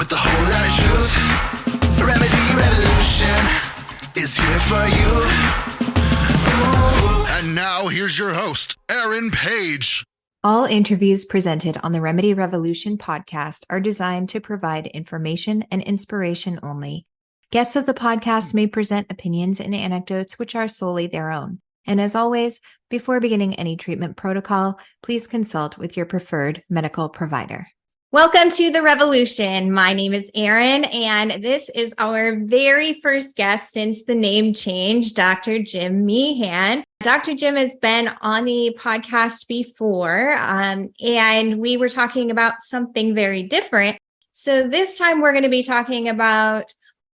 with a whole lot of truth. Remedy Revolution is here for you. Ooh. And now here's your host, Erin Paige. All interviews presented on the Remedy Revolution podcast are designed to provide information and inspiration only. Guests of the podcast may present opinions and anecdotes which are solely their own. And as always, before beginning any treatment protocol, please consult with your preferred medical provider. Welcome to the Revolution. My name is Erin, and this is our very first guest since the name change, Dr. Jim Meehan. Dr. Jim has been on the podcast before, and we were talking about something very different. So this time we're going to be talking about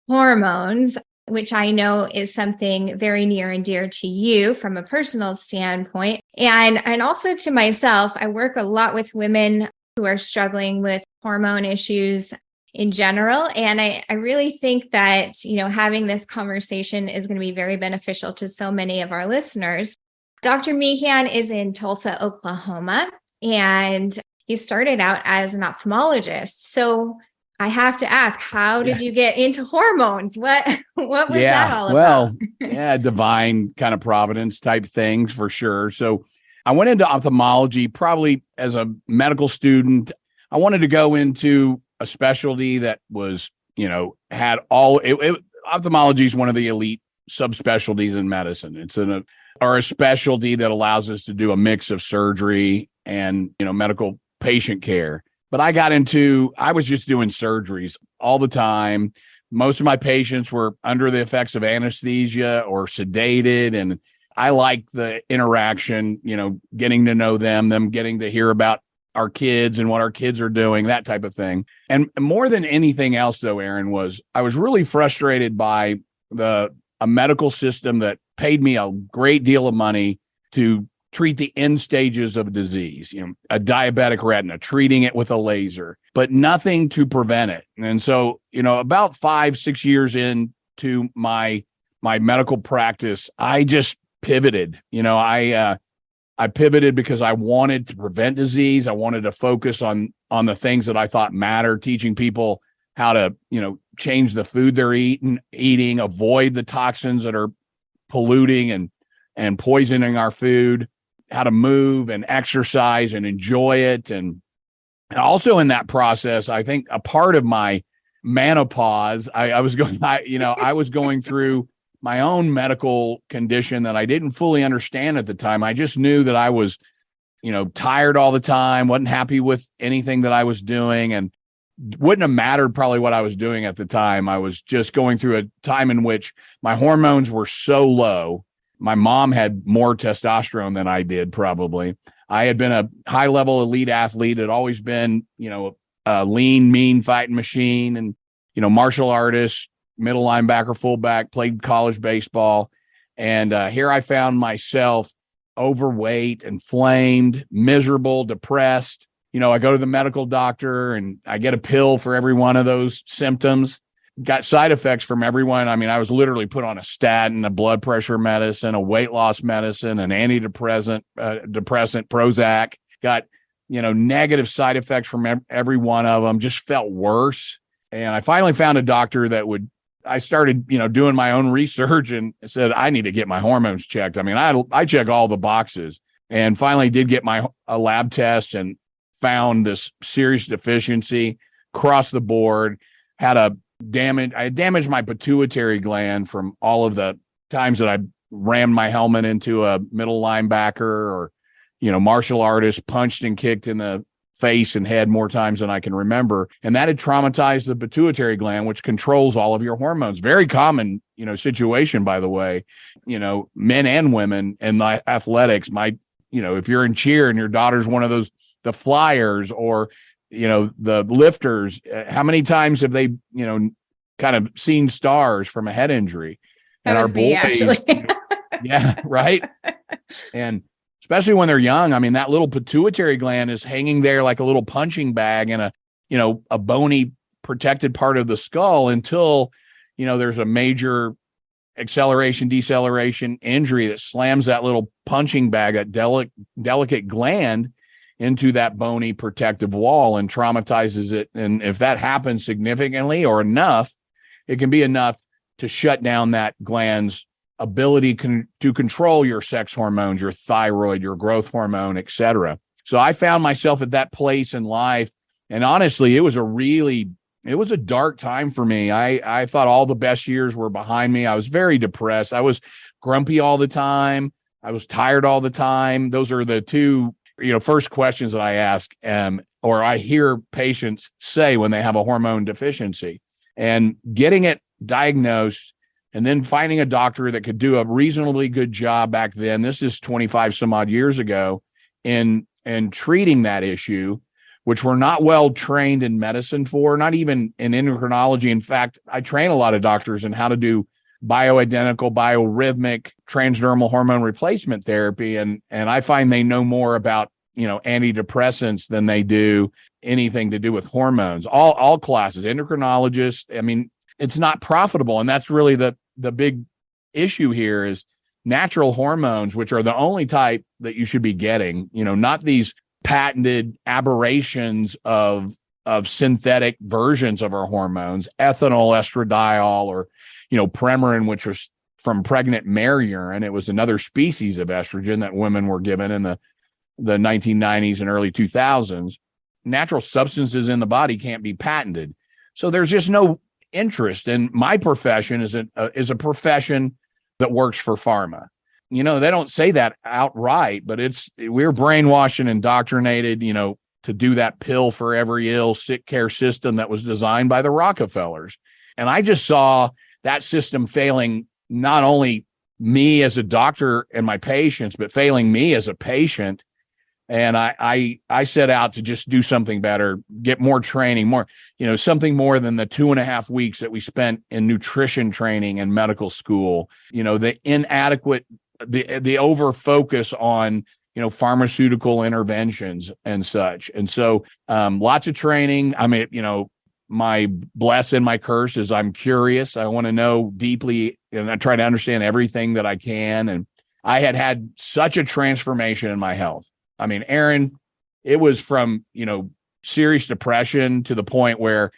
hormones, which I know is something very near and dear to you from a personal standpoint. And also to myself, I work a lot with women who are struggling with hormone issues in general. And I really think that, having this conversation is going to be very beneficial to so many of our listeners. Dr. Meehan is in Tulsa, Oklahoma, and he started out as an ophthalmologist. So I have to ask, how did you get into hormones? What was that all about? Well, divine kind of providence type things for sure. So I went into ophthalmology probably as a medical student. I wanted to go into a specialty that was, had all ophthalmology is one of the elite subspecialties in medicine. It's a specialty that allows us to do a mix of surgery and, medical patient care. But I was just doing surgeries all the time. Most of my patients were under the effects of anesthesia or sedated. And I like the interaction, getting to know them getting to hear about our kids and what our kids are doing, that type of thing. And more than anything else, though, Erin, I was really frustrated by a medical system that paid me a great deal of money to treat the end stages of a disease, a diabetic retina, treating it with a laser, but nothing to prevent it. And so, about 5-6 years into my medical practice, I just pivoted. I pivoted because I wanted to prevent disease. I wanted to focus on the things that I thought matter, teaching people how to, change the food they're eating, avoid the toxins that are polluting and poisoning our food, how to move and exercise and enjoy it. And also in that process, I think a part of my menopause, I was going through my own medical condition that I didn't fully understand at the time. I just knew that I was, tired all the time, wasn't happy with anything that I was doing, and wouldn't have mattered probably what I was doing at the time. I was just going through a time in which my hormones were so low. My mom had more testosterone than I did, probably. I had been a high-level elite athlete, had always been, a lean, mean fighting machine, and, martial artist, middle linebacker, fullback, played college baseball. And here I found myself overweight, inflamed, miserable, depressed. I go to the medical doctor and I get a pill for every one of those symptoms. Got side effects from everyone. I mean, I was literally put on a statin, a blood pressure medicine, a weight loss medicine, an antidepressant, depressant, Prozac. Got, negative side effects from every one of them. Just felt worse. And I finally found a doctor I started, doing my own research and said, I need to get my hormones checked. I mean, I check all the boxes, and finally did get a lab test and found this serious deficiency across the board. I had damaged my pituitary gland from all of the times that I rammed my helmet into a middle linebacker or, martial artist, punched and kicked in the face and head more times than I can remember. And that had traumatized the pituitary gland, which controls all of your hormones. Very common, situation, by the way, men and women in athletics might, if you're in cheer and your daughter's one of those, the flyers or, the lifters, how many times have they, kind of seen stars from a head injury? And our boys, actually. Yeah, right. And especially when they're young. I mean, that little pituitary gland is hanging there like a little punching bag in a bony protected part of the skull until, there's a major acceleration, deceleration injury that slams that little punching bag, that delicate gland. into that bony protective wall and traumatizes it. And if that happens significantly or enough, it can be enough to shut down that gland's ability to control your sex hormones, your thyroid, your growth hormone, etc. So I found myself at that place in life. And honestly, it was a dark time for me. I thought all the best years were behind me. I was very depressed. I was grumpy all the time. I was tired all the time. Those are the two, first questions that I ask, or I hear patients say when they have a hormone deficiency. And getting it diagnosed and then finding a doctor that could do a reasonably good job back then, this is 25 some odd years ago, in treating that issue, which we're not well trained in medicine for, not even in endocrinology. In fact, I train a lot of doctors in how to do bioidentical, biorhythmic, transdermal hormone replacement therapy. And I find they know more about, antidepressants than they do anything to do with hormones. All classes, endocrinologists. I mean, it's not profitable. And that's really the big issue here is natural hormones, which are the only type that you should be getting, not these patented aberrations of synthetic versions of our hormones, ethinyl estradiol, or, Premarin, which was from pregnant mare urine. It was another species of estrogen that women were given in the 1990s and early 2000s. Natural substances in the body can't be patented. So there's just no interest. And my profession is a profession that works for pharma. They don't say that outright, but we're brainwashed and indoctrinated, to do that pill for every ill sick care system that was designed by the Rockefellers. And I just saw that system failing not only me as a doctor and my patients, but failing me as a patient. And I set out to just do something better, get more training, more, something more than the 2.5 weeks that we spent in nutrition training and medical school, the inadequate, the over focus on, pharmaceutical interventions and such. And so lots of training. I mean, my bless and my curse is I'm curious. I want to know deeply, and I try to understand everything that I can. And I had such a transformation in my health. I mean, Erin, it was from, serious depression to the point where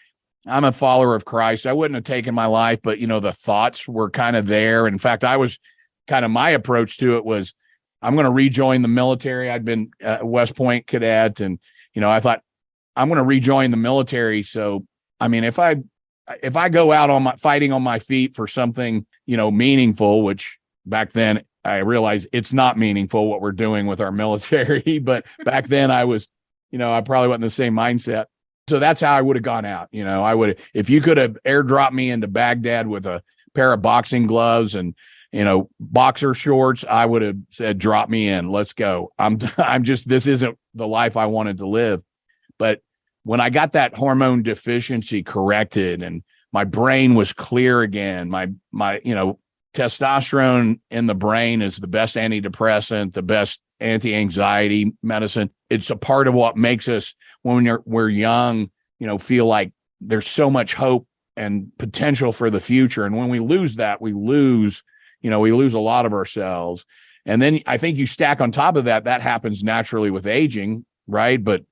I'm a follower of Christ. I wouldn't have taken my life, but, the thoughts were kind of there. In fact, my approach to it was, I'm going to rejoin the military. I'd been a West Point cadet, and, I thought I'm going to rejoin the military. So, I mean, if I go out fighting on my feet for something, meaningful, which back then I realized it's not meaningful what we're doing with our military, but back then I was, I probably wasn't in the same mindset. So that's how I would have gone out. If you could have airdropped me into Baghdad with a pair of boxing gloves and, boxer shorts, I would have said, drop me in, let's go. This isn't the life I wanted to live. But when I got that hormone deficiency corrected and my brain was clear again, my testosterone in the brain is the best antidepressant, the best anti-anxiety medicine. It's a part of what makes us, when we're young, feel like there's so much hope and potential for the future. And when we lose that, we lose a lot of ourselves. And then I think you stack on top of that happens naturally with aging, right? But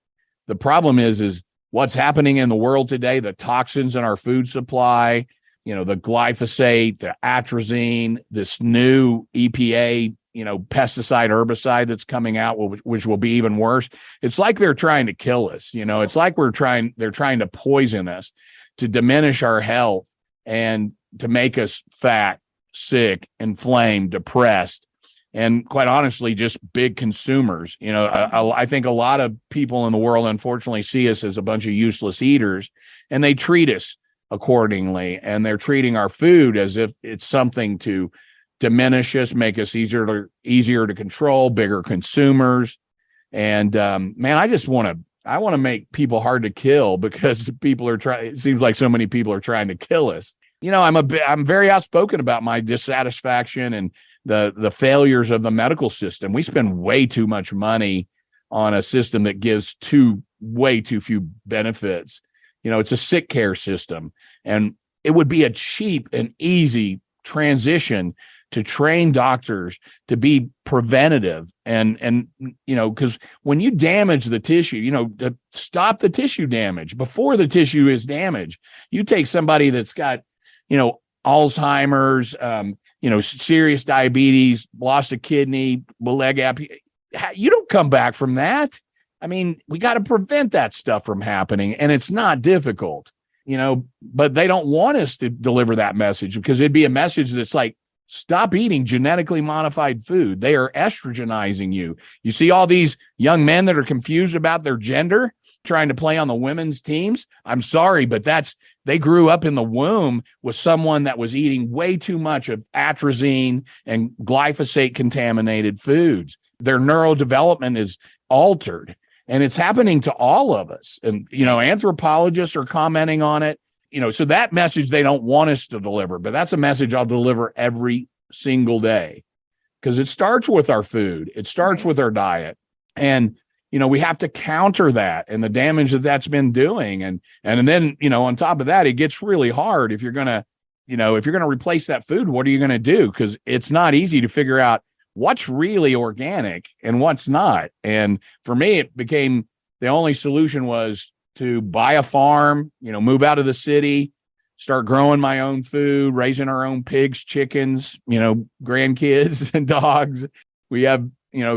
the problem is what's happening in the world today, the toxins in our food supply, the glyphosate, the atrazine, this new EPA, pesticide herbicide that's coming out, which will be even worse. It's like they're trying to kill us. It's like they're trying to poison us, to diminish our health and to make us fat, sick, inflamed, depressed, and quite honestly, just big consumers. I think a lot of people in the world, unfortunately, see us as a bunch of useless eaters, and they treat us accordingly. And they're treating our food as if it's something to diminish us, make us easier to control, bigger consumers. And man, I want to make people hard to kill, because it seems like so many people are trying to kill us. I'm very outspoken about my dissatisfaction and the failures of the medical system. We spend way too much money on a system that gives way too few benefits. It's a sick care system, and it would be a cheap and easy transition to train doctors to be preventative and because when you damage the tissue, to stop the tissue damage before the tissue is damaged. You take somebody that's got, Alzheimer's, serious diabetes, loss of kidney, leg app. You don't come back from that. I mean, we got to prevent that stuff from happening, and it's not difficult, but they don't want us to deliver that message because it'd be a message that's like, stop eating genetically modified food. They are estrogenizing you. You see all these young men that are confused about their gender trying to play on the women's teams. I'm sorry, but they grew up in the womb with someone that was eating way too much of atrazine and glyphosate contaminated foods. Their neurodevelopment is altered, and it's happening to all of us. And, anthropologists are commenting on it. So that message they don't want us to deliver, but that's a message I'll deliver every single day because it starts with our food. It starts with our diet. And, we have to counter that and the damage that that's been doing. And then, on top of that, it gets really hard if you're going to, if you're going to replace that food, what are you going to do? Because it's not easy to figure out what's really organic and what's not. And for me, it became the only solution was to buy a farm, move out of the city, start growing my own food, raising our own pigs, chickens, grandkids and dogs. We have,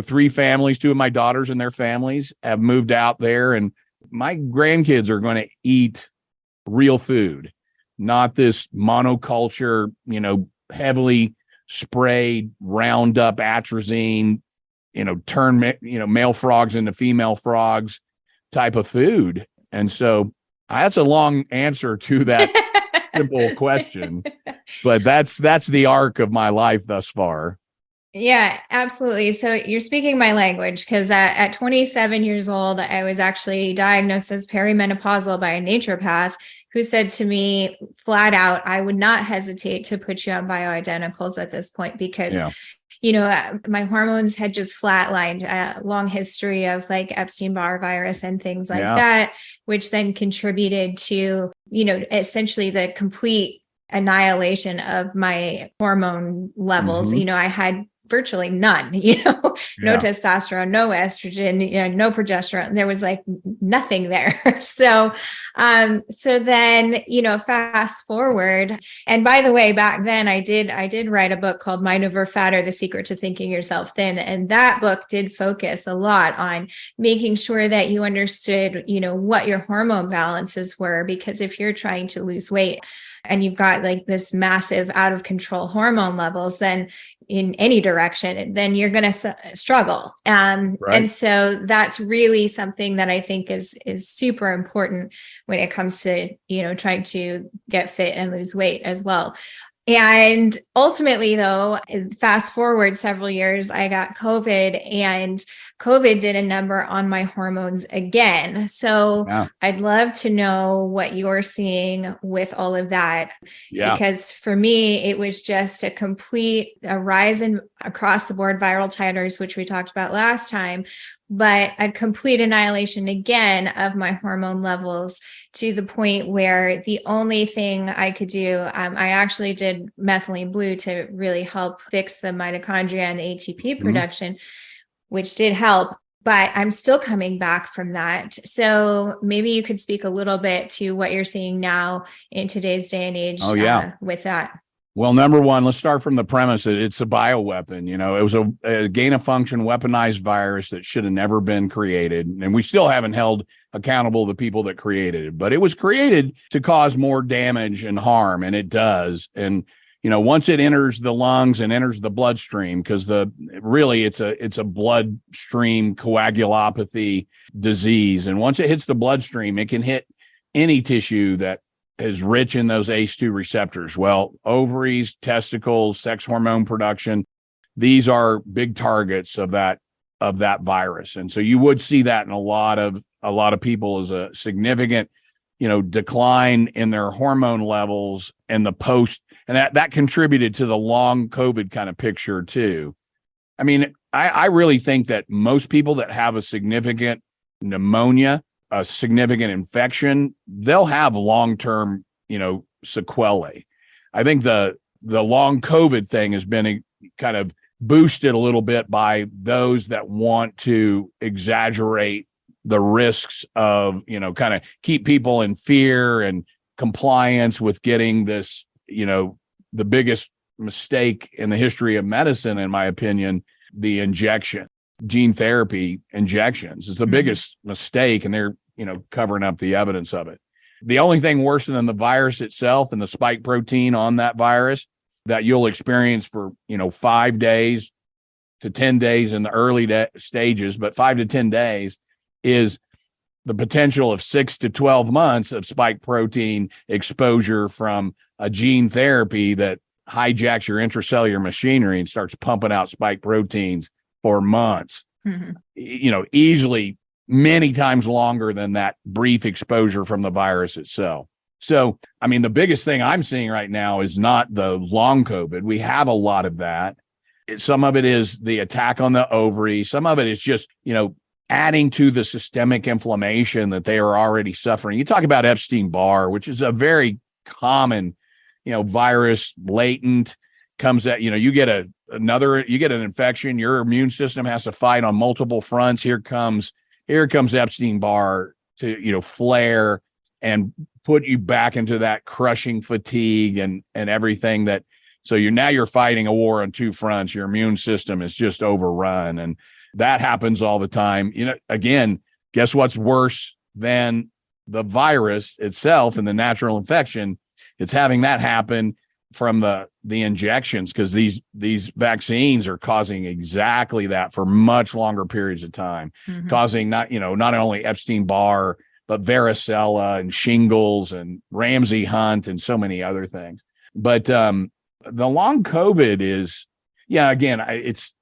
3 families, 2 of my daughters and their families have moved out there, and my grandkids are going to eat real food, not this monoculture, heavily sprayed Roundup, atrazine, turn, male frogs into female frogs type of food. And so that's a long answer to that simple question, but that's the arc of my life thus far. Yeah, absolutely. So you're speaking my language because at 27 years old, I was actually diagnosed as perimenopausal by a naturopath who said to me flat out, I would not hesitate to put you on bioidenticals at this point because my hormones had just flatlined, a long history of like Epstein-Barr virus and things like that, which then contributed to, essentially the complete annihilation of my hormone levels. Mm-hmm. I had virtually none, no testosterone, no estrogen, no progesterone. There was like nothing there. So then, fast forward. And by the way, back then I did write a book called Mind Over Fat or The Secret to Thinking Yourself Thin. And that book did focus a lot on making sure that you understood, what your hormone balances were, because if you're trying to lose weight and you've got like this massive out of control hormone levels, then in any direction, then you're going to struggle. Right. And so that's really something that I think is super important when it comes to, trying to get fit and lose weight as well. And ultimately, though, fast forward several years, I got COVID, and COVID did a number on my hormones again. So I'd love to know what you're seeing with all of that. Yeah. Because for me, it was just a rise in across the board viral titers, which we talked about last time, but a complete annihilation again of my hormone levels to the point where the only thing I could do, I actually did methylene blue to really help fix the mitochondria and the ATP production, which did help, but I'm still coming back from that. So maybe you could speak a little bit to what you're seeing now in today's day and age with that. Well, number one, let's start from the premise that it's a bioweapon. It was a gain of function weaponized virus that should have never been created. And we still haven't held accountable the people that created it, but it was created to cause more damage and harm, and it does. And, once it enters the lungs and enters the bloodstream, because it's a bloodstream coagulopathy disease. And once it hits the bloodstream, it can hit any tissue that is rich in those ACE2 receptors. Well, ovaries, testicles, sex hormone production, these are big targets of that virus. And so you would see that in a lot of people as a significant, decline in their hormone levels and the post, and that contributed to the long COVID kind of picture too. I mean, I really think that most people that have a significant pneumonia, a significant infection, they'll have long-term, sequelae. I think the long COVID thing has been kind of boosted a little bit by those that want to exaggerate the risks of, kind of keep people in fear and compliance with getting this, the biggest mistake in the history of medicine, in my opinion, the gene therapy injections is the biggest mistake, and they're, covering up the evidence of it. The only thing worse than the virus itself and the spike protein on that virus that you'll experience for, 5 days to 10 days in the early stages, but 5 to 10 days is the potential of 6 to 12 months of spike protein exposure from a gene therapy that hijacks your intracellular machinery and starts pumping out spike proteins for months, easily many times longer than that brief exposure from the virus itself. So, the biggest thing I'm seeing right now is not the long COVID. We have a lot of that. Some of it is the attack on the ovary. Some of it is just, adding to the systemic inflammation that they are already suffering. You talk about Epstein-Barr, which is a very common, virus, latent, comes at, you get an infection, your immune system has to fight on multiple fronts. Here comes Epstein-Barr to, flare and put you back into that crushing fatigue and everything that, so you're fighting a war on two fronts. Your immune system is just overrun. And that happens all the time. Again, guess what's worse than the virus itself and the natural infection? It's having that happen from the injections, because these vaccines are causing exactly that for much longer periods of time, causing not only Epstein-Barr, but varicella and shingles and Ramsay Hunt and so many other things. But the long COVID is, again,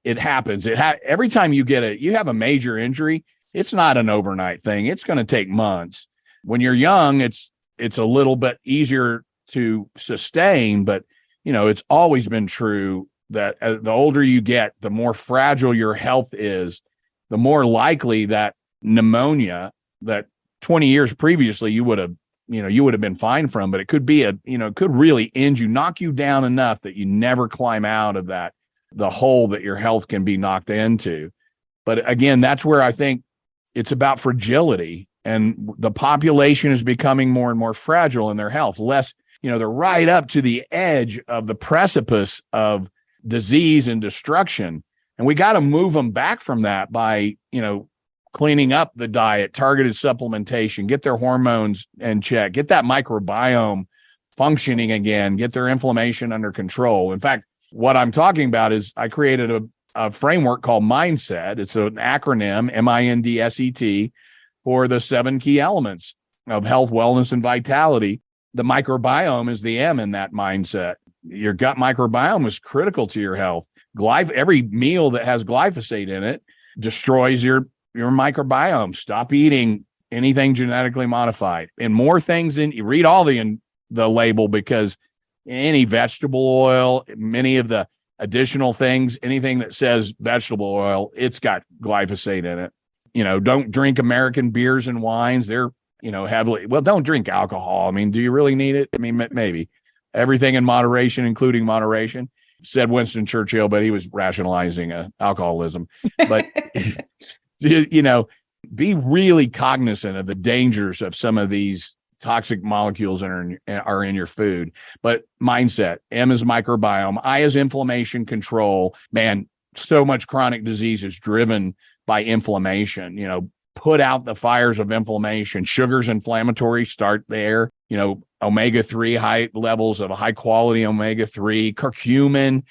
it happens. Every time you have a major injury, it's not an overnight thing. It's going to take months. When you're young, it's a little bit easier to sustain, but it's always been true that the older you get, the more fragile your health is, the more likely that pneumonia that 20 years previously you would have been fine from, but it could be could really end you, knock you down enough that you never climb out of the hole that your health can be knocked into. But again, that's where I think it's about fragility, and the population is becoming more and more fragile in their health. Less, they're right up to the edge of the precipice of disease and destruction. And we got to move them back from that by, cleaning up the diet, targeted supplementation, get their hormones in check, get that microbiome functioning again, get their inflammation under control. In fact, what I'm talking about is I created a framework called Mindset. It's an acronym, MINDSET, for the 7 key elements of health, wellness, and vitality. The microbiome is the M in that mindset. Your gut microbiome is critical to your health. Every meal that has glyphosate in it destroys your microbiome. Stop eating anything genetically modified. And more things you read all in the label, because any vegetable oil, many of the additional things, anything that says vegetable oil, it's got glyphosate in it. Don't drink American beers and wines. They're, heavily, don't drink alcohol. Do you really need it? Maybe. Everything in moderation, including moderation, said Winston Churchill, but he was rationalizing alcoholism. But, be really cognizant of the dangers of some of these toxic molecules that are in your food. But mindset, M is microbiome, I is inflammation control. Man, so much chronic disease is driven by inflammation. Put out the fires of inflammation. Sugar's inflammatory, start there. Omega-3, high levels of high quality omega-3, curcumin,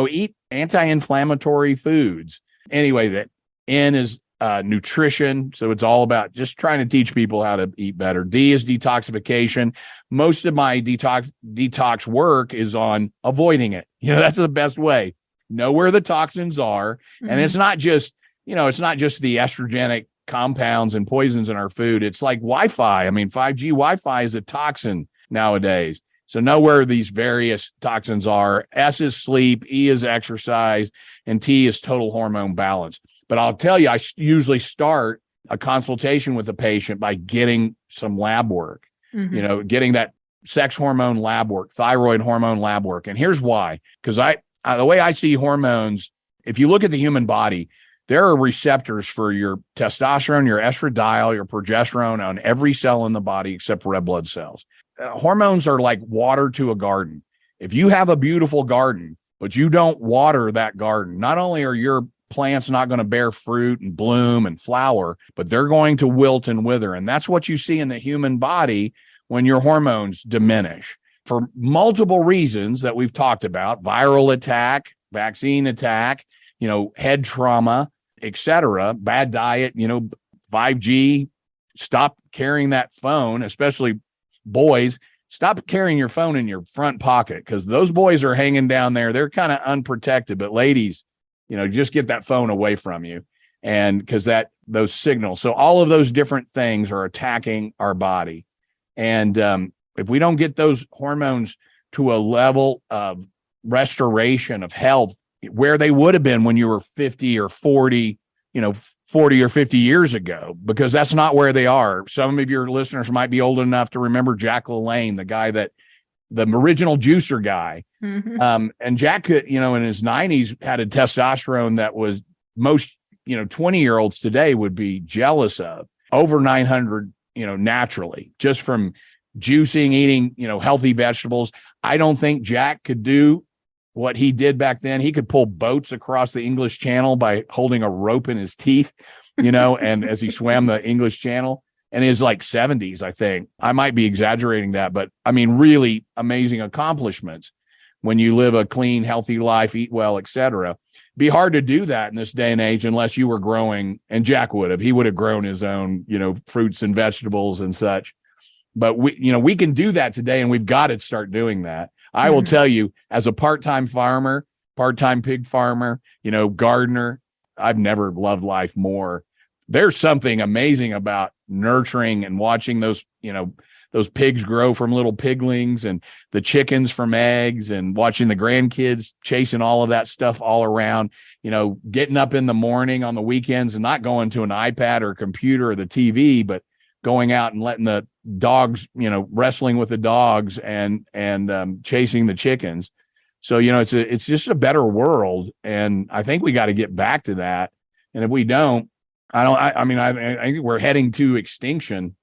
eat anti-inflammatory foods. Anyway, that N is nutrition. So it's all about just trying to teach people how to eat better. D is detoxification. Most of my detox work is on avoiding it. That's the best way. Know where the toxins are. And it's not just, the estrogenic compounds and poisons in our food. It's like Wi-Fi. 5G Wi-Fi is a toxin nowadays. So know where these various toxins are. S is sleep, E is exercise, and T is total hormone balance. But I'll tell you, I usually start a consultation with a patient by getting some lab work, getting that sex hormone lab work, thyroid hormone lab work. And here's why, because the way I see hormones, if you look at the human body, there are receptors for your testosterone, your estradiol, your progesterone on every cell in the body except red blood cells. Hormones are like water to a garden. If you have a beautiful garden, but you don't water that garden, not only are your plants not going to bear fruit and bloom and flower, but they're going to wilt and wither. And that's what you see in the human body when your hormones diminish for multiple reasons that we've talked about: viral attack, vaccine attack, head trauma, etc., bad diet, 5G, stop carrying that phone, especially boys. Stop carrying your phone in your front pocket, because those boys are hanging down there. They're kind of unprotected, but ladies, just get that phone away from you. And because those signals. So all of those different things are attacking our body. And if we don't get those hormones to a level of restoration of health where they would have been when you were 50 or 40, 40 or 50 years ago, because that's not where they are. Some of your listeners might be old enough to remember Jack LaLanne, the guy the original juicer guy. Mm-hmm. And Jack could, in his 90s had a testosterone that was most, 20-year-olds today would be jealous of, over 900, naturally, just from juicing, eating, healthy vegetables. I don't think Jack could do what he did back then. He could pull boats across the English Channel by holding a rope in his teeth, and as he swam the English Channel, and his 70s, I think. I might be exaggerating that, but I mean, really amazing accomplishments when you live a clean, healthy life, eat well, etc. Be hard to do that in this day and age unless you were growing, and Jack would have. He would have grown his own, fruits and vegetables and such. But we can do that today, and we've got to start doing that. I will tell you, as a part-time farmer, part-time pig farmer, gardener, I've never loved life more. There's something amazing about nurturing and watching those pigs grow from little piglings, and the chickens from eggs, and watching the grandkids chasing all of that stuff all around, getting up in the morning on the weekends and not going to an iPad or a computer or the TV, but going out and letting the dogs, wrestling with the dogs and chasing the chickens. So, it's just a better world. And I think we got to get back to that. And if we don't, I think we're heading to extinction.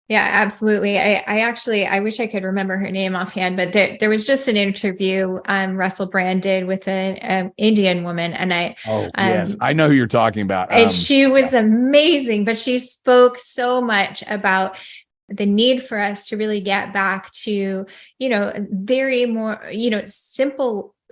Yeah, absolutely. I wish I could remember her name offhand, but there was just an interview Russell Brand did with an Indian woman, and yes, I know who you're talking about. And she was amazing, but she spoke so much about the need for us to really get back to, very more,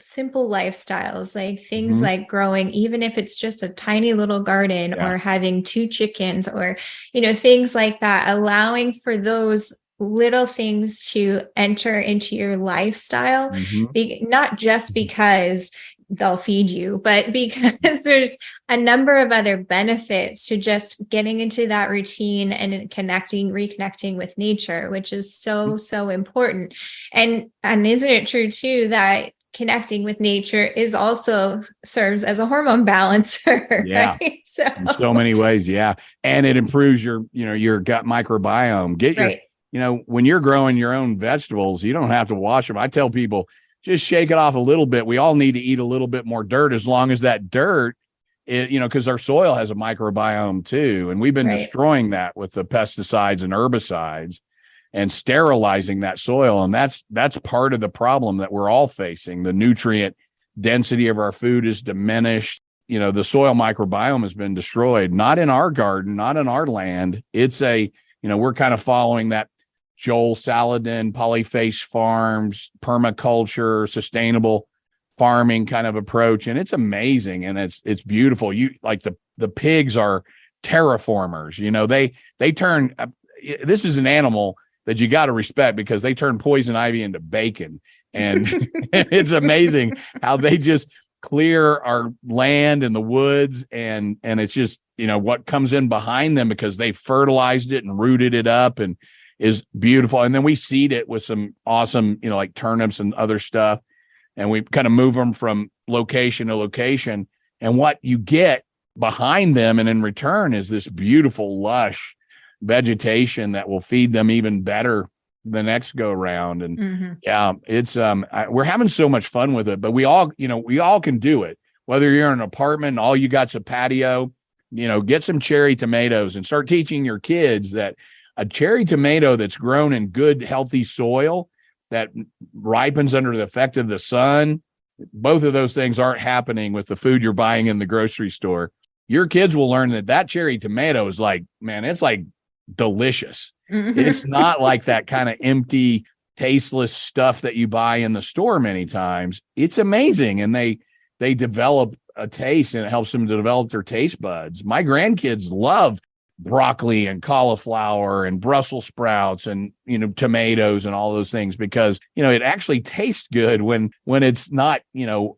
simple lifestyles, like things like growing, even if it's just a tiny little garden, or having 2 chickens, or, things like that, allowing for those little things to enter into your lifestyle, not just because they'll feed you, but because there's a number of other benefits to just getting into that routine and reconnecting with nature, which is so important. And isn't it true too that connecting with nature is also serves as a hormone balancer? Yeah. Right? In so many ways. Yeah. And it improves your gut microbiome. When you're growing your own vegetables, you don't have to wash them. I tell people, just shake it off a little bit. We all need to eat a little bit more dirt, as long as that dirt is, because our soil has a microbiome too. And we've been destroying that with the pesticides and herbicides and sterilizing that soil. And that's part of the problem that we're all facing. The nutrient density of our food is diminished. The soil microbiome has been destroyed, not in our garden, not in our land. It's we're kind of following that Joel Salatin, Polyface Farms, permaculture, sustainable farming kind of approach. And it's amazing. And it's beautiful. The pigs are terraformers. They turn, this is an animal that you got to respect, because they turn poison ivy into bacon. And it's amazing how they just clear our land and the woods. And it's just, what comes in behind them, because they fertilized it and rooted it up, and is beautiful. And then we seed it with some awesome, like turnips and other stuff. And we kind of move them from location to location. And what you get behind them and in return is this beautiful, lush vegetation that will feed them even better the next go round. And Mm-hmm. yeah, it's we're having so much fun with it, but we all can do it. Whether you're in an apartment and all you got's a patio, get some cherry tomatoes and start teaching your kids that a cherry tomato that's grown in good, healthy soil that ripens under the effect of the sun, both of those things aren't happening with the food you're buying in the grocery store. Your kids will learn that cherry tomato is like, man, it's like delicious. Mm-hmm. It's not like that kind of empty, tasteless stuff that you buy in the store many times. It's amazing. And they develop a taste, and it helps them to develop their taste buds. My grandkids love broccoli and cauliflower and Brussels sprouts and, tomatoes and all those things because, it actually tastes good when it's not,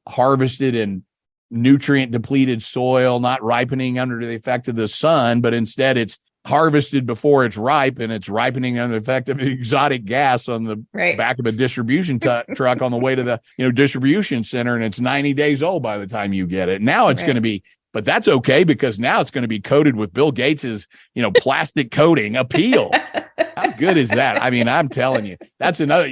harvested in nutrient depleted soil, not ripening under the effect of the sun, but instead it's harvested before it's ripe and it's ripening under the effect of exotic gas on the back of a distribution truck on the way to the distribution center, and it's 90 days old by the time you get it. Now it's going to be, but that's okay because now it's going to be coated with Bill Gates's plastic coating appeal. How good is that? I mean, I'm telling you, that's another,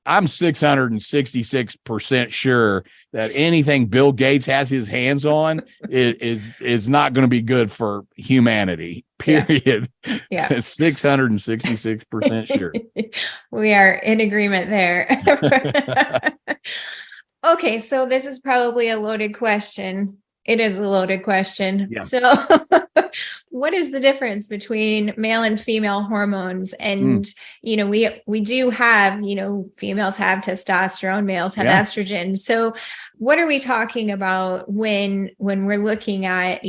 I'm 666% sure that anything Bill Gates has his hands on is not going to be good for humanity. Period. Yeah. 666% sure. We are in agreement there. Okay, so this is probably a loaded question. It is a loaded question. Yeah. So what is the difference between male and female hormones? And, we do have, females have testosterone, males have estrogen. So what are we talking about when we're looking at,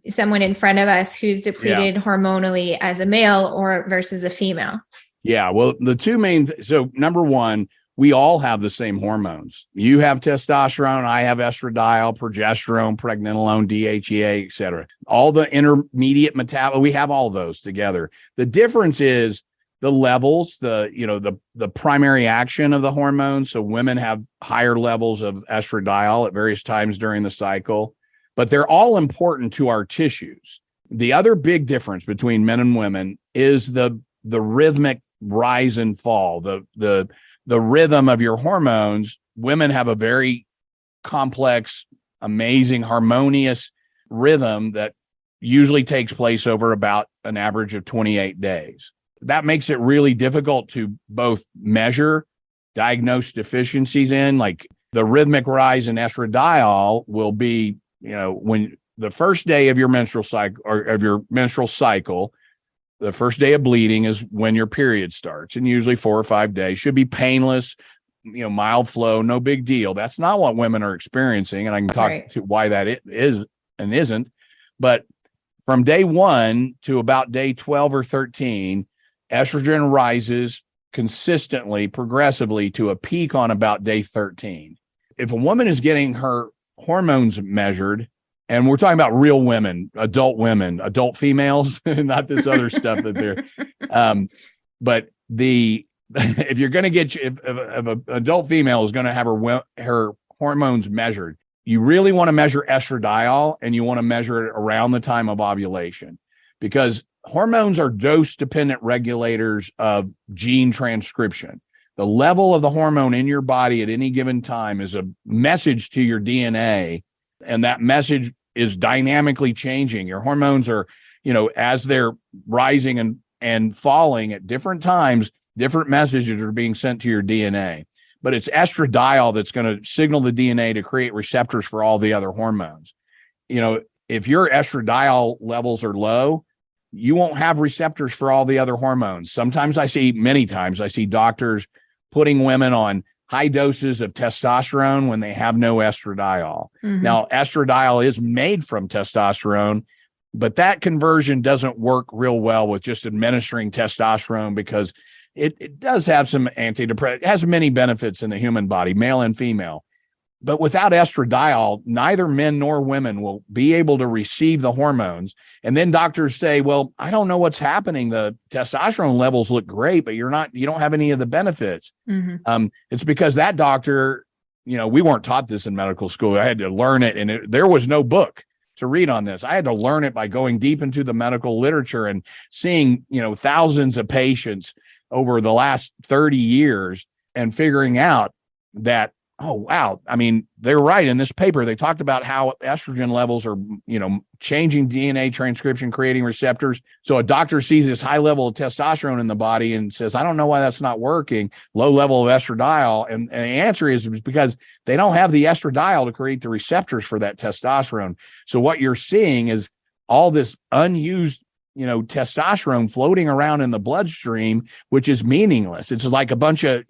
someone in front of us who's depleted hormonally as a male or versus a female? Yeah. Well, the two main, so number one, we all have the same hormones. You have testosterone, I have estradiol, progesterone, pregnenolone, DHEA, et cetera. All the intermediate we have all those together. The difference is the levels, the primary action of the hormones. So women have higher levels of estradiol at various times during the cycle, but they're all important to our tissues. The other big difference between men and women is the rhythmic rise and fall, the rhythm of your hormones. Women have a very complex, amazing, harmonious rhythm that usually takes place over about an average of 28 days. That makes it really difficult to both measure, diagnose deficiencies in, like the rhythmic rise in estradiol will be, when the first day of your menstrual cycle, the first day of bleeding is when your period starts, and usually 4 or 5 days. Should be painless, mild flow, no big deal. That's not what women are experiencing, and I can talk to why that is and isn't. But from day 1 to about day 12 or 13, estrogen rises consistently, progressively to a peak on about day 13. If a woman is getting her hormones measured, and we're talking about real women, adult females, not this other stuff that they're, but if you're going to if an adult female is going to have her hormones measured, you really want to measure estradiol, and you want to measure it around the time of ovulation, because hormones are dose-dependent regulators of gene transcription. The level of the hormone in your body at any given time is a message to your DNA, and that message is dynamically changing. Your hormones are, as they're rising and falling at different times, different messages are being sent to your DNA. But it's estradiol that's going to signal the DNA to create receptors for all the other hormones. If your estradiol levels are low, you won't have receptors for all the other hormones. Many times I see doctors putting women on high doses of testosterone when they have no estradiol. Mm-hmm. Now, estradiol is made from testosterone, but that conversion doesn't work real well with just administering testosterone, because it does have some antidepressant. It has many benefits in the human body, male and female. But without estradiol, neither men nor women will be able to receive the hormones. And then doctors say, well, I don't know what's happening. The testosterone levels look great, but you don't have any of the benefits. Mm-hmm. It's because that doctor, we weren't taught this in medical school. I had to learn it, and there was no book to read on this. I had to learn it by going deep into the medical literature and seeing, thousands of patients over the last 30 years and figuring out that, oh, wow. I mean, they're right. In this paper, they talked about how estrogen levels are, changing DNA transcription, creating receptors. So a doctor sees this high level of testosterone in the body and says, I don't know why that's not working, low level of estradiol. And the answer is because they don't have the estradiol to create the receptors for that testosterone. So what you're seeing is all this unused testosterone floating around in the bloodstream, which is meaningless. It's like a bunch of,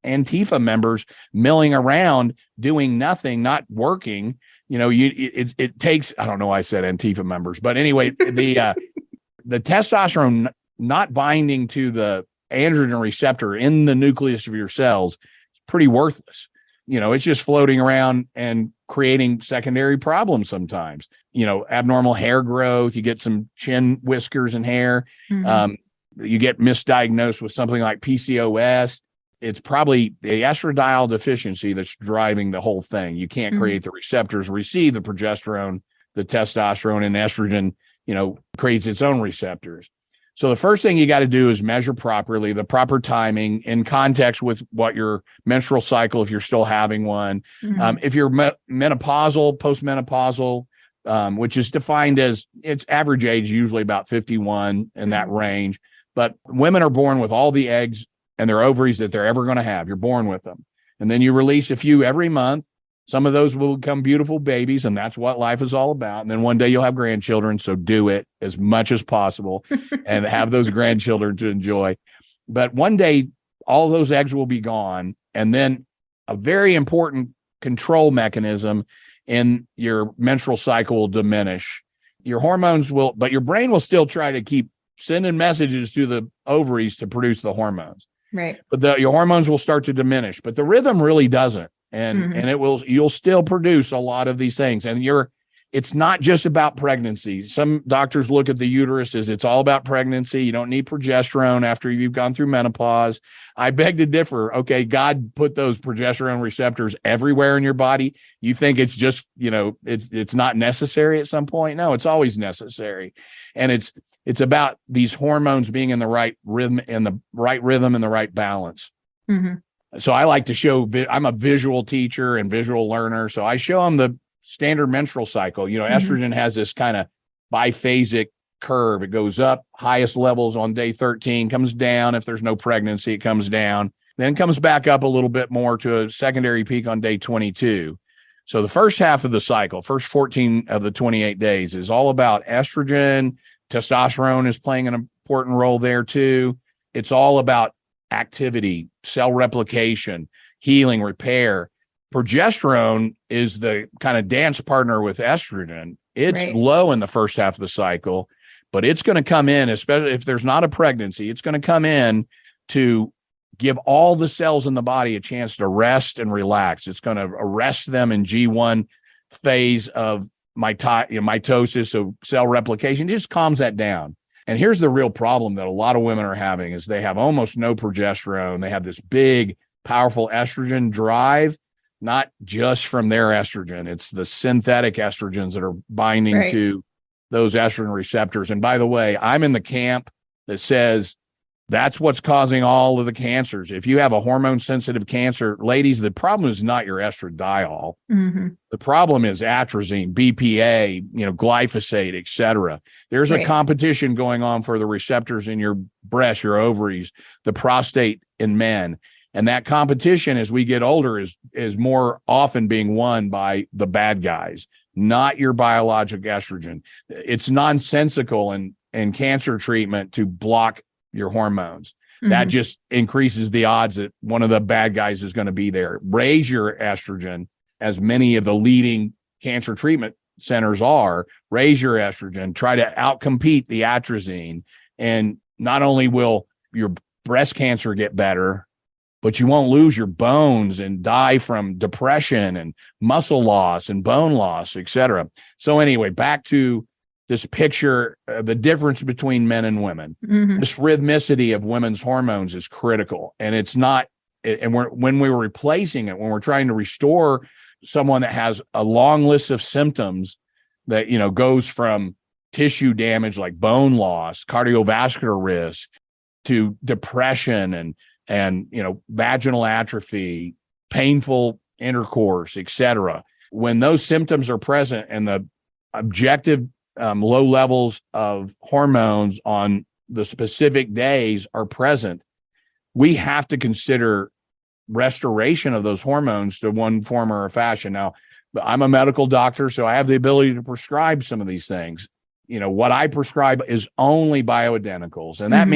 Antifa members milling around, doing nothing, not working. It takes, I don't know why I said Antifa members, but anyway, the testosterone not binding to the androgen receptor in the nucleus of your cells is pretty worthless. It's just floating around and creating secondary problems sometimes. Abnormal hair growth, you get some chin whiskers and hair. Mm-hmm. You get misdiagnosed with something like PCOS. It's probably the estradiol deficiency that's driving the whole thing. You can't create the receptors, receive the progesterone, the testosterone, and estrogen, creates its own receptors. So the first thing you got to do is measure properly, the proper timing in context with what your menstrual cycle, if you're still having one. Mm-hmm. If you're menopausal, postmenopausal, which is defined as its average age, usually about 51 in that range. But women are born with all the eggs and their ovaries that they're ever going to have. You're born with them. And then you release a few every month. Some of those will become beautiful babies, and that's what life is all about. And then one day you'll have grandchildren, so do it as much as possible and have those grandchildren to enjoy. But one day, all those eggs will be gone, and then a very important control mechanism in your menstrual cycle will diminish. Your hormones will, but your brain will still try to keep sending messages to the ovaries to produce the hormones. Right. But your hormones will start to diminish, but the rhythm really doesn't. And you'll still produce a lot of these things. And it's not just about pregnancy. Some doctors look at the uterus as it's all about pregnancy. You don't need progesterone after you've gone through menopause. I beg to differ. Okay, God put those progesterone receptors everywhere in your body. You think it's just, it's not necessary at some point? No, it's always necessary. And it's about these hormones being in the right rhythm and the right balance. Mm-hmm. So I like to show, I'm a visual teacher and visual learner. So I show them the standard menstrual cycle. Estrogen has this kind of biphasic curve. It goes up, highest levels on day 13, comes down. If there's no pregnancy, it comes down, then comes back up a little bit more to a secondary peak on day 22. So the first half of the cycle, first 14 of the 28 days is all about estrogen. Testosterone is playing an important role there too. It's all about activity, cell replication, healing, repair. Progesterone is the kind of dance partner with estrogen. It's low in the first half of the cycle, but it's going to come in, especially if there's not a pregnancy, it's going to come in to give all the cells in the body a chance to rest and relax. It's going to arrest them in G1 phase of mitosis, so cell replication. It just calms that down. And here's the real problem that a lot of women are having is they have almost no progesterone. They have this big, powerful estrogen drive, not just from their estrogen. It's the synthetic estrogens that are binding to those estrogen receptors. And by the way, I'm in the camp that says that's what's causing all of the cancers. If you have a hormone-sensitive cancer, ladies, the problem is not your estradiol. Mm-hmm. The problem is atrazine, BPA, glyphosate, et cetera. There's a competition going on for the receptors in your breast, your ovaries, the prostate in men. And that competition, as we get older, is more often being won by the bad guys, not your biologic estrogen. It's nonsensical in cancer treatment to block your hormones. Mm-hmm. That just increases the odds that one of the bad guys is going to be there. Raise your estrogen, as many of the leading cancer treatment centers are. Raise your estrogen, try to outcompete the atrazine. And not only will your breast cancer get better, but you won't lose your bones and die from depression and muscle loss and bone loss, et cetera. So anyway, back to this picture, the difference between men and women. Mm-hmm. This rhythmicity of women's hormones is critical. And it's not, and when we were replacing it, when we're trying to restore someone that has a long list of symptoms that, goes from tissue damage like bone loss, cardiovascular risk, to depression and vaginal atrophy, painful intercourse, etc. When those symptoms are present and the objective low levels of hormones on the specific days are present, we have to consider restoration of those hormones to one form or fashion. Now, I'm a medical doctor, so I have the ability to prescribe some of these things. What I prescribe is only bioidenticals. And that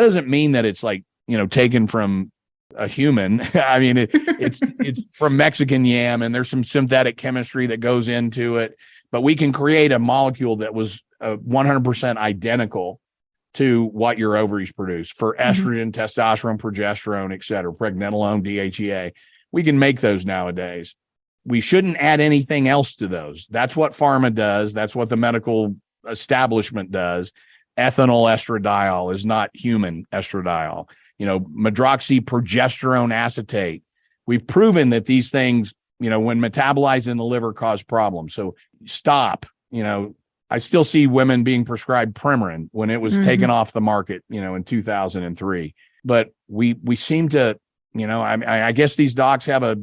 doesn't mean that it's like, taken from a human. I mean, it's from Mexican yam, and there's some synthetic chemistry that goes into it, but we can create a molecule that was 100% identical to what your ovaries produce for estrogen, testosterone, progesterone, et cetera, pregnenolone, DHEA. We can make those nowadays. We shouldn't add anything else to those. That's what pharma does. That's what the medical establishment does. Ethinyl estradiol is not human estradiol. Medroxyprogesterone acetate. We've proven that these things, when metabolized in the liver, cause problems. So stop. I still see women being prescribed Premarin when it was taken off the market, in 2003. But we seem to, I guess these docs have a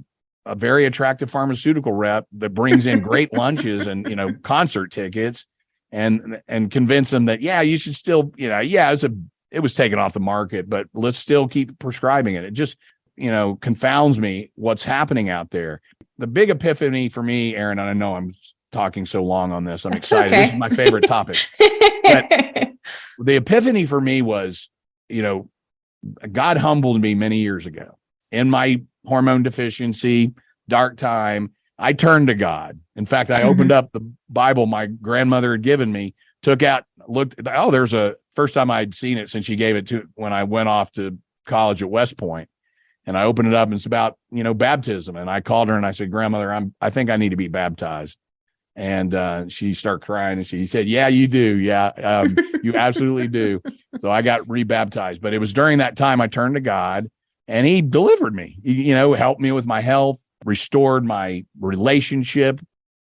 very attractive pharmaceutical rep that brings in great lunches and, concert tickets and convince them that, yeah, you should still, it was taken off the market, but let's still keep prescribing it. It just, confounds me what's happening out there. The big epiphany for me, Erin, and I know I'm talking so long on this, I'm excited. Okay. This is my favorite topic. But the epiphany for me was, God humbled me many years ago in my hormone deficiency, dark time. I turned to God. In fact, I opened up the Bible my grandmother had given me, took out, looked, there's a first time I'd seen it since she gave it to when I went off to college at West Point. And I opened it up and it's about, baptism. And I called her and I said, Grandmother, I think I need to be baptized. And she started crying and she said, yeah, you do. Yeah, you absolutely do. So I got rebaptized. But it was during that time I turned to God and he delivered me, helped me with my health, restored my relationship,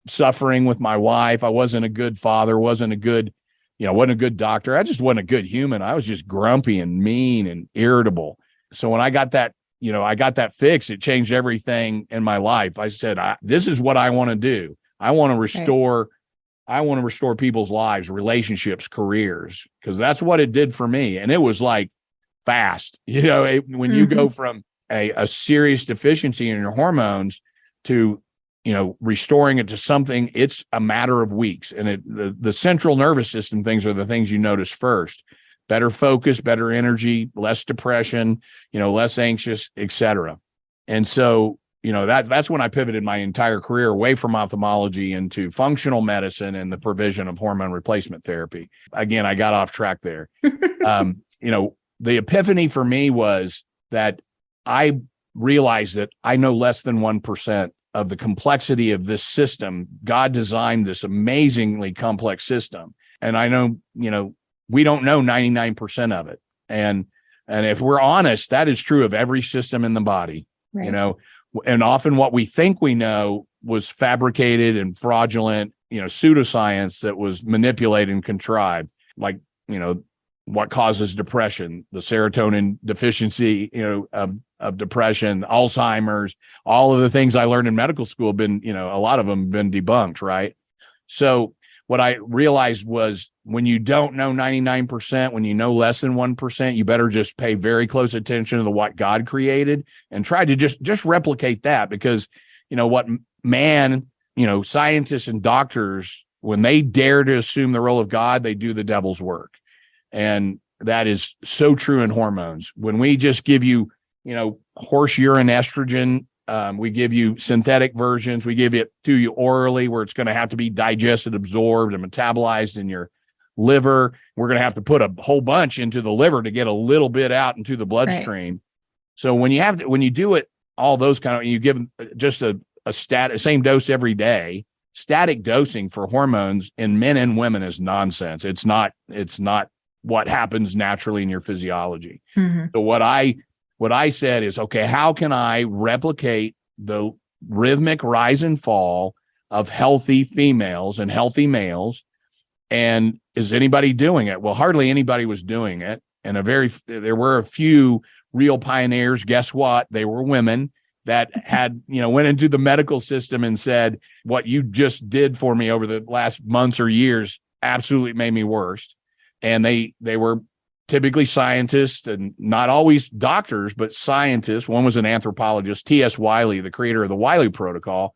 suffering with my wife. I wasn't a good father, wasn't a good doctor. I just wasn't a good human. I was just grumpy and mean and irritable. So when I got that, I got that fix, it changed everything in my life. I said, this is what I want to do. I want to restore, right. I want to restore people's lives, relationships, careers, because that's what it did for me. And it was like fast, when you go from a serious deficiency in your hormones to, restoring it to something, it's a matter of weeks. And the central nervous system things are the things you notice first. Better focus, better energy, less depression, less anxious, etc. And so, that's when I pivoted my entire career away from ophthalmology into functional medicine and the provision of hormone replacement therapy. Again, I got off track there. The epiphany for me was that I realized that I know less than 1% of the complexity of this system. God designed this amazingly complex system. And I know, we don't know 99% of it. And if we're honest, that is true of every system in the body, right. And often what we think we know was fabricated and fraudulent, pseudoscience that was manipulated and contrived, like, what causes depression, the serotonin deficiency, of depression, Alzheimer's, all of the things I learned in medical school have been, a lot of them have been debunked, right? So what I realized was when you don't know 99%, when you know less than 1%, you better just pay very close attention to what God created and try to just replicate that, because, what man, scientists and doctors, when they dare to assume the role of God, they do the devil's work. And that is so true in hormones. When we just give you, horse urine estrogen, we give you synthetic versions, we give it to you orally where it's going to have to be digested, absorbed, and metabolized in your liver. We're going to have to put a whole bunch into the liver to get a little bit out into the bloodstream. Right. So when you do it, all those you give just a same dose every day. Static dosing for hormones in men and women is nonsense. It's not what happens naturally in your physiology. Mm-hmm. So what I said is, okay, how can I replicate the rhythmic rise and fall of healthy females and healthy males? And is anybody doing it? Well, hardly anybody was doing it. and there were a few real pioneers. Guess what? They were women that had, went into the medical system and said, what you just did for me over the last months or years absolutely made me worse. And they were typically scientists, and not always doctors, but scientists. One was an anthropologist, T.S. Wiley, the creator of the Wiley Protocol,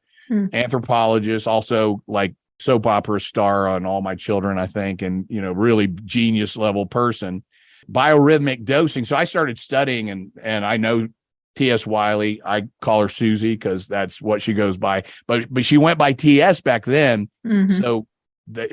anthropologist, also like soap opera star on All My Children, I think, and, really genius level person. Biorhythmic dosing. So I started studying, and I know T.S. Wiley. I call her Susie because that's what she goes by. But she went by T.S. back then, so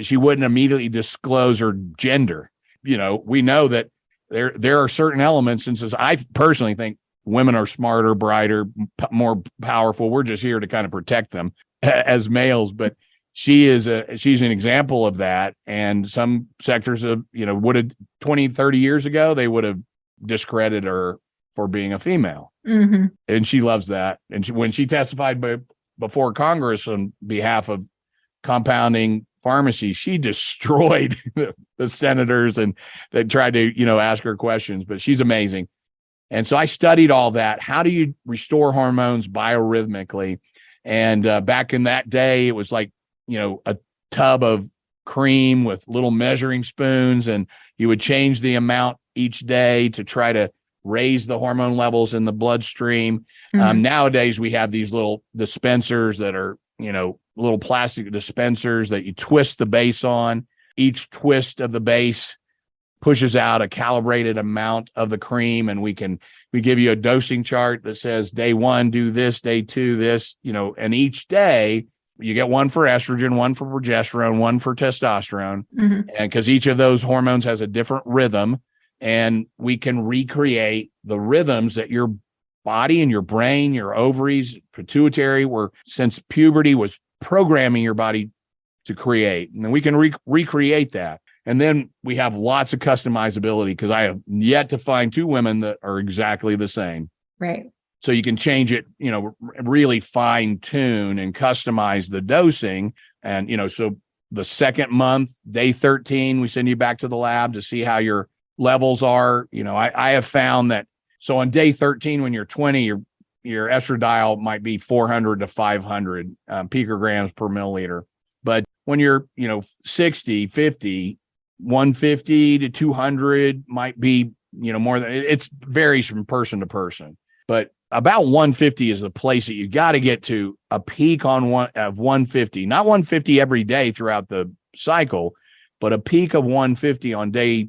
she wouldn't immediately disclose her gender. We know that there are certain elements, and since I personally think women are smarter, brighter, more powerful, we're just here to kind of protect them as males. But she's an example of that. And some sectors of, would have 20, 30 years ago, they would have discredited her for being a female. And she loves that. And when she testified before Congress on behalf of compounding pharmacy, she destroyed the senators, and they tried to, ask her questions, but she's amazing. And so I studied all that. How do you restore hormones biorhythmically? And back in that day, it was like, a tub of cream with little measuring spoons, and you would change the amount each day to try to raise the hormone levels in the bloodstream. Nowadays, we have these little dispensers that are, little plastic dispensers that you twist the base on. Each twist of the base pushes out a calibrated amount of the cream, and we give you a dosing chart that says day 1, do this, day 2, this, and each day you get one for estrogen, one for progesterone, one for testosterone. And because each of those hormones has a different rhythm, and we can recreate the rhythms that your body and your brain, your ovaries, pituitary, since puberty was programming your body to create. And then we can recreate that. And then we have lots of customizability, because I have yet to find 2 women that are exactly the same. Right. So you can change it, really fine tune and customize the dosing. And, so the second month, day 13, we send you back to the lab to see how your levels are. I have found that. So on day 13, when you're 20, your estradiol might be 400 to 500 picograms per milliliter. But when you're, 60, 50, 150 to 200 might be, more than it varies from person to person. But about 150 is the place that you got to get to, a peak of 150, not 150 every day throughout the cycle, but a peak of 150 on day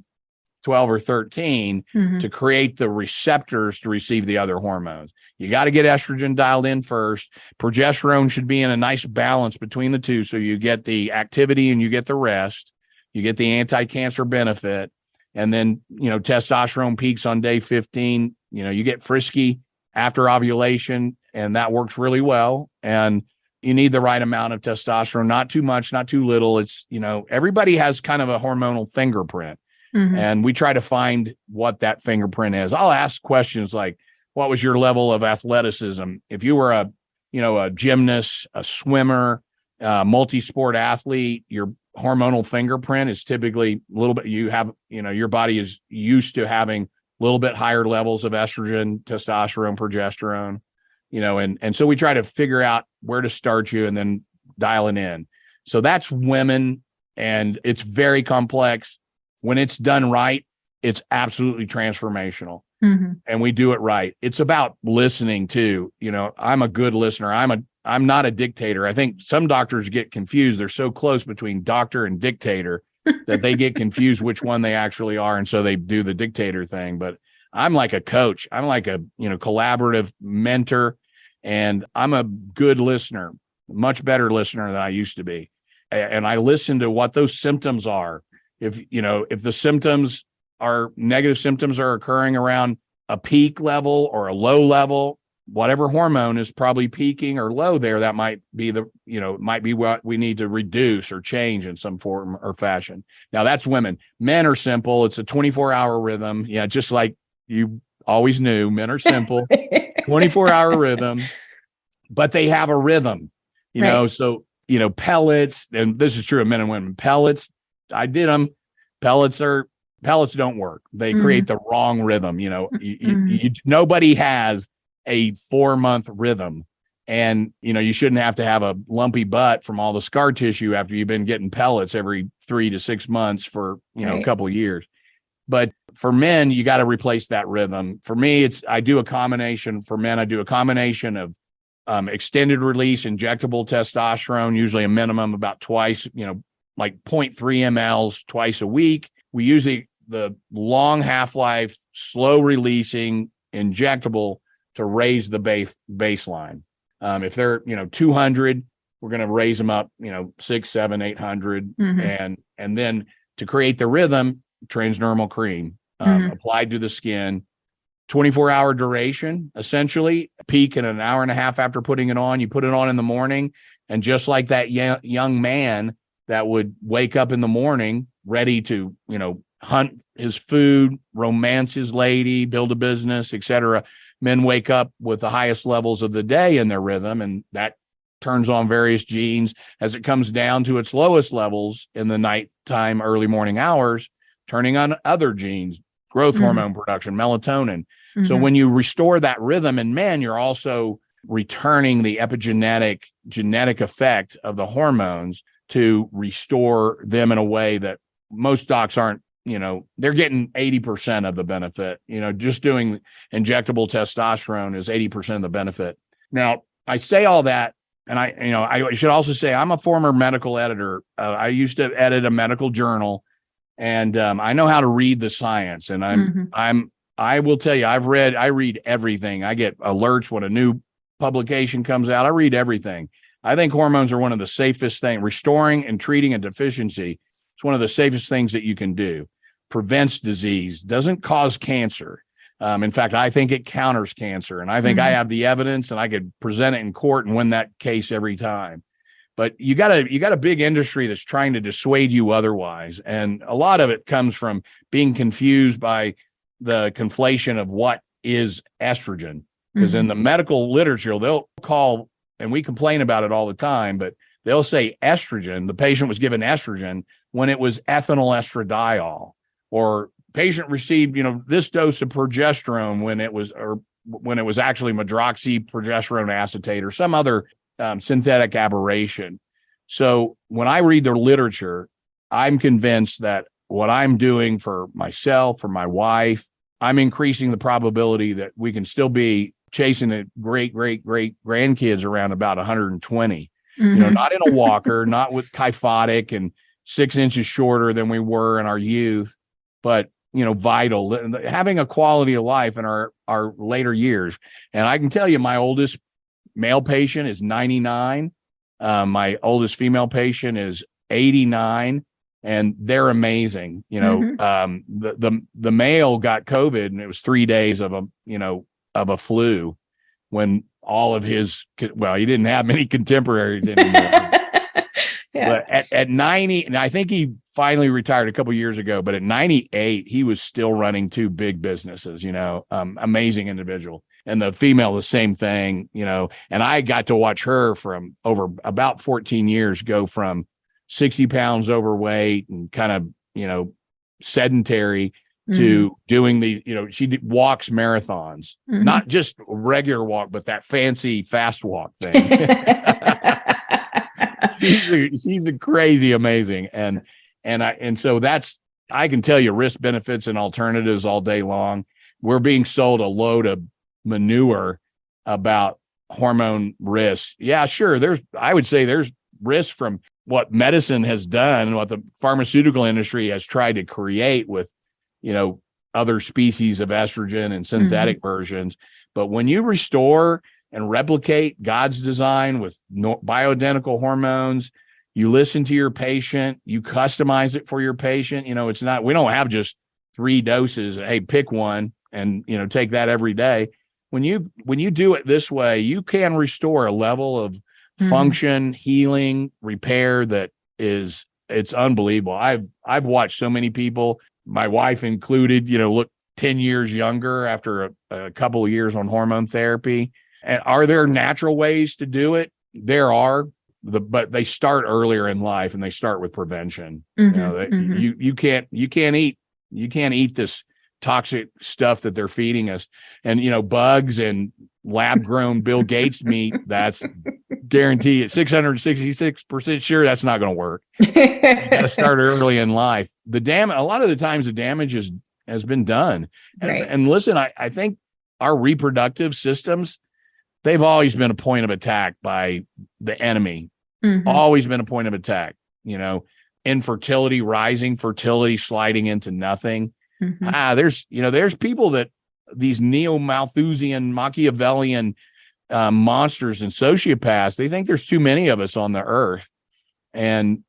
12 or 13 to create the receptors to receive the other hormones. You got to get estrogen dialed in first. Progesterone should be in a nice balance between the two, so you get the activity and you get the rest. You get the anti-cancer benefit. And then, testosterone peaks on day 15. You get frisky after ovulation, and that works really well. And you need the right amount of testosterone, not too much, not too little. It's, everybody has kind of a hormonal fingerprint. And we try to find what that fingerprint is. I'll ask questions like, what was your level of athleticism? If you were a gymnast, a swimmer, multi-sport athlete, your hormonal fingerprint is typically a little bit, your body is used to having a little bit higher levels of estrogen, testosterone, progesterone, and so we try to figure out where to start you and then dial it in. So that's women, and it's very complex. When it's done right, it's absolutely transformational. And we do it right. It's about listening too. I'm a good listener. I'm not a dictator. I think some doctors get confused. They're so close between doctor and dictator that they get confused which one they actually are. And so they do the dictator thing. But I'm like a coach. I'm like a, collaborative mentor, and I'm a good listener, much better listener than I used to be. And I listen to what those symptoms are. If the symptoms are negative symptoms are occurring around a peak level or a low level, whatever hormone is probably peaking or low there, that might be might be what we need to reduce or change in some form or fashion. Now that's women. Men are simple. It's a 24-hour rhythm. Yeah. Just like you always knew, men are simple, 24-hour rhythm, but they have a rhythm, so, pellets, and this is true of men and women, pellets, I did them. Pellets pellets don't work. They create the wrong rhythm. Nobody has a 4-month rhythm. And, you shouldn't have to have a lumpy butt from all the scar tissue after you've been getting pellets every 3 to 6 months for, a couple of years. But for men, you got to replace that rhythm. For me, I do a combination of extended release injectable testosterone, usually a minimum about twice, like 0.3 mLs twice a week. We use the long half-life, slow releasing injectable to raise the baseline. If they're, 200, we're going to raise them up, 6, 7, 800. And then to create the rhythm, transdermal cream applied to the skin, 24-hour duration, essentially peak in an hour and a half after putting it on. You put it on in the morning. And just like that young man that would wake up in the morning ready to, hunt his food, romance his lady, build a business, etc. Men wake up with the highest levels of the day in their rhythm, and that turns on various genes as it comes down to its lowest levels in the nighttime, early morning hours, turning on other genes, growth hormone production, melatonin. So when you restore that rhythm in men, you're also returning the genetic effect of the hormones to restore them in a way that most docs aren't. They're getting 80% of the benefit. Just doing injectable testosterone is 80% of the benefit. Now, I say all that, and I should also say I'm a former medical editor. I used to edit a medical journal, and I know how to read the science. And I will tell you, I read everything. I get alerts when a new publication comes out. I read everything. I think hormones are one of the safest things. Restoring and treating a deficiency, it's one of the safest things that you can do. Prevents disease, doesn't cause cancer. In fact, I think it counters cancer. And I think I have the evidence, and I could present it in court and win that case every time. But you got a big industry that's trying to dissuade you otherwise. And a lot of it comes from being confused by the conflation of what is estrogen. Because in the medical literature, they'll call, and we complain about it all the time, but they'll say estrogen. The patient was given estrogen when it was ethinyl estradiol, or patient received, this dose of progesterone when it was actually medroxyprogesterone acetate or some other synthetic aberration. So when I read the literature, I'm convinced that what I'm doing for myself, for my wife, I'm increasing the probability that we can still be chasing the great grandkids around about 120, not in a walker, not with kyphotic and 6 inches shorter than we were in our youth, but, vital, having a quality of life in our later years. And I can tell you, my oldest male patient is 99. My oldest female patient is 89, and they're amazing. The male got COVID, and it was 3 days of a flu, when all of he didn't have many contemporaries anymore. But at 90, and I think he finally retired a couple of years ago, but at 98, he was still running 2 big businesses, amazing individual. And the female, the same thing, and I got to watch her from over about 14 years go from 60 pounds overweight and kind of, sedentary to doing she walks marathons, not just regular walk, but that fancy fast walk thing. She's a crazy amazing. And so I can tell you risk benefits and alternatives all day long. We're being sold a load of manure about hormone risks. Yeah, sure. I would say there's risk from what medicine has done, what the pharmaceutical industry has tried to create with, other species of estrogen and synthetic versions. But when you restore and replicate God's design with bioidentical hormones, you listen to your patient, you customize it for your patient. We don't have just 3 doses. Hey, pick one and, take that every day. When you do it this way, you can restore a level of function, healing, repair that it's unbelievable. I've watched so many people, my wife included, look 10 years younger after a couple of years on hormone therapy. And are there natural ways to do it? There are, but they start earlier in life, and they start with prevention. You can't eat You can't eat this toxic stuff that they're feeding us. And, bugs and lab grown Bill Gates meat, that's guaranteed at 666% sure that's not going to work. You got to start early in life. A lot of the times the damage has been done. Right. And listen, I think our reproductive systems, they've always been a point of attack by the enemy. Mm-hmm. Always been a point of attack. Infertility rising, fertility sliding into nothing. Mm-hmm. There's people that these neo-Malthusian, Machiavellian monsters and sociopaths, they think there's too many of us on the earth. And,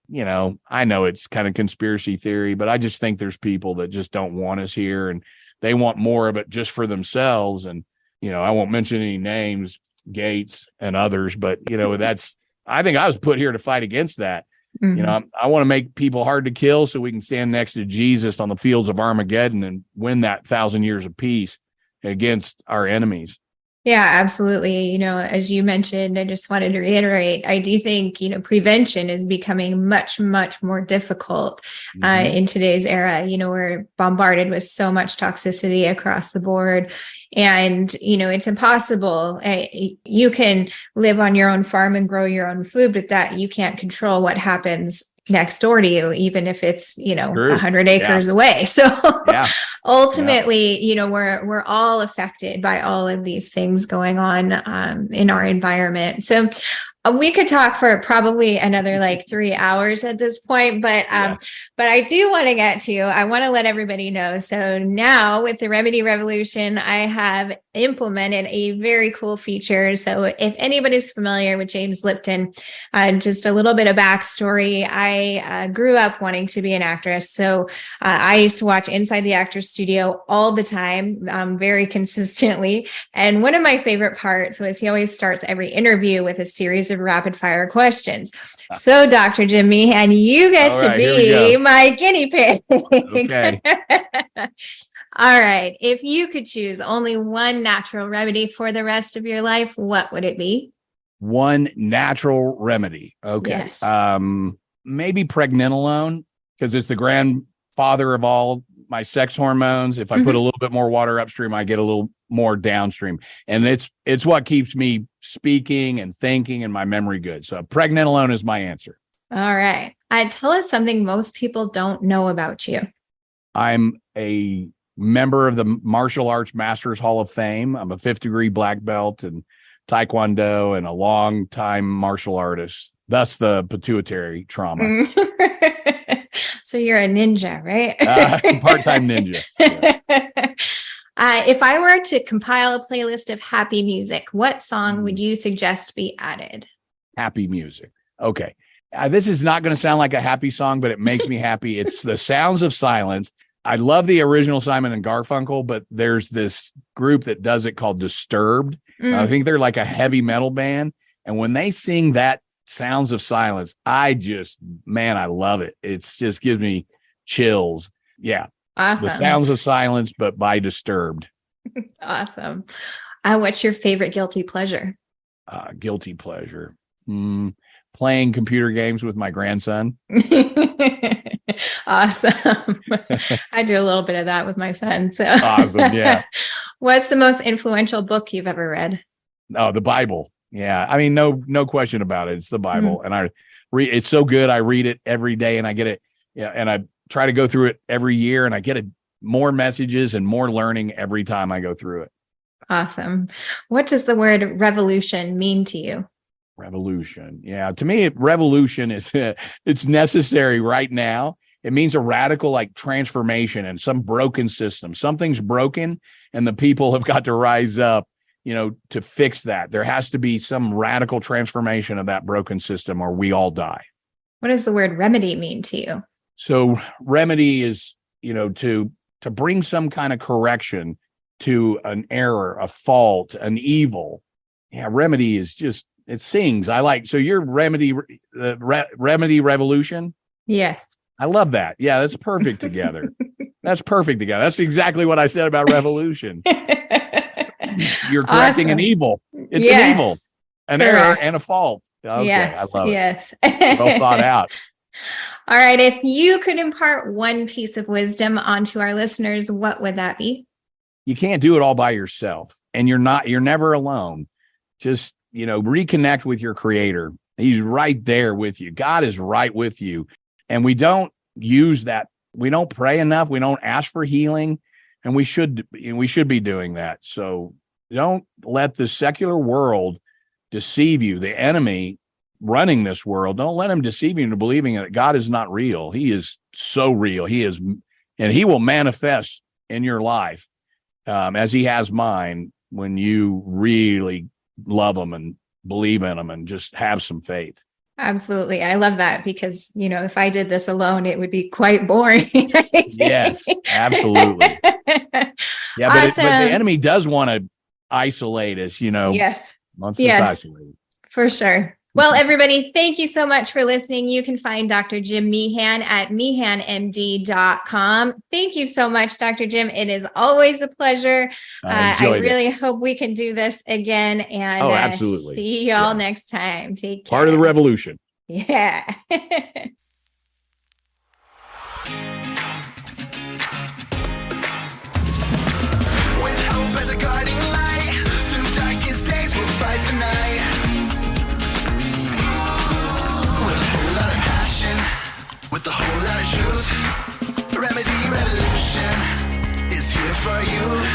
I know it's kind of conspiracy theory, but I just think there's people that just don't want us here and they want more of it just for themselves. And, I won't mention any names, Gates and others, but, I think I was put here to fight against that. Mm-hmm. I want to make people hard to kill so we can stand next to Jesus on the fields of Armageddon and win that 1,000 years of peace against our enemies. Yeah, absolutely. As you mentioned, I just wanted to reiterate, I do think, prevention is becoming much, much more difficult in today's era. We're bombarded with so much toxicity across the board. And, it's impossible. You can live on your own farm and grow your own food, but that you can't control what happens next door to you, even if it's, 100 acres away. So ultimately, we're all affected by all of these things going on in our environment. So we could talk for probably another 3 hours at this point, but I do want to I want to let everybody know. So now with the Remedy Revolution, I have implemented a very cool feature. So if anybody's familiar with James Lipton, just a little bit of backstory. I grew up wanting to be an actress. So I used to watch Inside the Actors Studio all the time, very consistently. And one of my favorite parts was he always starts every interview with a series of rapid fire questions. So Dr. Jim Meehan, you get to be my guinea pig. Okay. All right. If you could choose only one natural remedy for the rest of your life, what would it be? One natural remedy. Okay. Yes. Maybe pregnenolone, because it's the grandfather of all my sex hormones. If I put a little bit more water upstream, I get a little more downstream. And it's what keeps me speaking and thinking and my memory good. So pregnenolone is my answer. All right. Tell us something most people don't know about you. I'm a member of the Martial Arts Masters Hall of Fame. I'm a 5th degree black belt in Taekwondo and a long time martial artist, thus the pituitary trauma. So you're a ninja, right? Part-time ninja. Yeah. If I were to compile a playlist of happy music, what song would you suggest be added? Happy music. Okay. This is not going to sound like a happy song, but it makes me happy. It's The Sounds of Silence. I love the original Simon and Garfunkel, but there's this group that does it called Disturbed. I think they're like a heavy metal band. And when they sing that Sounds of Silence, I love it. It just gives me chills. Yeah. Awesome. The Sounds of Silence, but by Disturbed. Awesome. What's your favorite guilty pleasure? Guilty pleasure. Playing computer games with my grandson. Awesome. I do a little bit of that with my son. So awesome. Yeah. What's the most influential book you've ever read? Oh, the Bible. Yeah. I mean, no question about it. It's the Bible. And I read, it's so good. I read it every day and I get it. Yeah. And I try to go through it every year and I get more messages and more learning every time I go through it. Awesome. What does the word revolution mean to you? Revolution. Yeah. To me, revolution is, it's necessary right now. It means a radical transformation in some broken system. Something's broken and the people have got to rise up, to fix that. There has to be some radical transformation of that broken system or we all die. What does the word remedy mean to you? So remedy is, to bring some kind of correction to an error, a fault, an evil. Yeah. Remedy is just, it sings. So your remedy revolution. Yes. I love that. Yeah, that's perfect together. That's perfect together. That's exactly what I said about revolution. You're correcting an evil. It's an evil, an error, and a fault. Okay, yes. I love it. Well thought out. All right. If you could impart one piece of wisdom onto our listeners, what would that be? You can't do it all by yourself, and you're never alone. Just, reconnect with your creator. He's right there with you. God is right with you. And we don't use that. We don't pray enough. We don't ask for healing, and we should be doing that. So don't let the secular world deceive you. The enemy running this world, don't let him deceive you into believing that God is not real. He is so real. He is, and he will manifest in your life as he has mine when you really love him and believe in him and just have some faith. Absolutely. I love that because, if I did this alone, it would be quite boring. Yes, absolutely. Yeah, awesome. but the enemy does want to isolate us, Yes. Wants us isolated. For sure. Well, everybody, thank you so much for listening. You can find Dr. Jim Meehan at meehanmd.com. Thank you so much, Dr. Jim. It is always a pleasure. I really hope we can do this again. And absolutely. See y'all next time. Take care. Part of the revolution. Yeah. With hope as a guiding light, through darkest days we'll fight the night. With a whole lot of truth, Remedy Revolution is here for you.